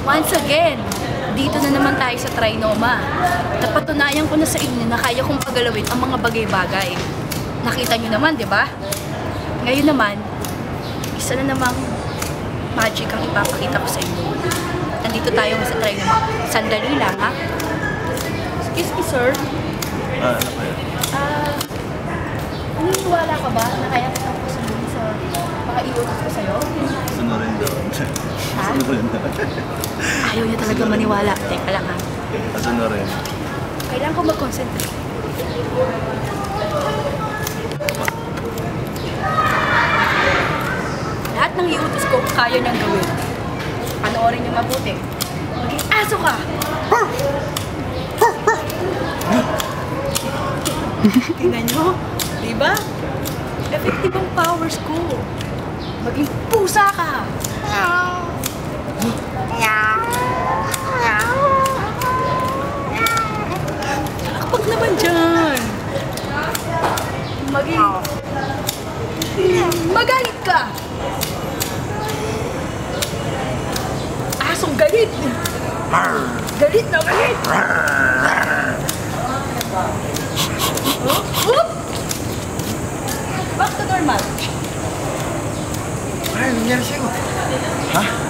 Once again, dito na naman tayo sa Trinoma. Napatunayan ko na sa inyo na kaya kong pagalawin ang mga bagay-bagay. Nakita nyo naman, di ba? Ngayon naman, isa na namang magic ang ipapakita ko sa inyo. Nandito tayo sa Trinoma. Sandali lang, ha? Excuse me, sir. Ano pa yun? Naniniwala ka ba na kaya kitang pasunod sa makaiutos ko sa'yo? Sunurin daw. Ha? Sunurin daw. Ayaw niya talaga maniwala. Teka lang, ha? Sunurin. Kailangan ko mag-concentrate. Lahat ng iutos ko, kaya niyang gawin. Panoorin niyo mabuti. Maging aso ka! Tingnan niyo, diba? Effective ang powers ko. Maging pusa ka! Kapag naman dyan! Maging... Magalit ka! Asong galit! Galit na galit! Whoop! Back to normal. Ay, nangyari sa'yo. Ha?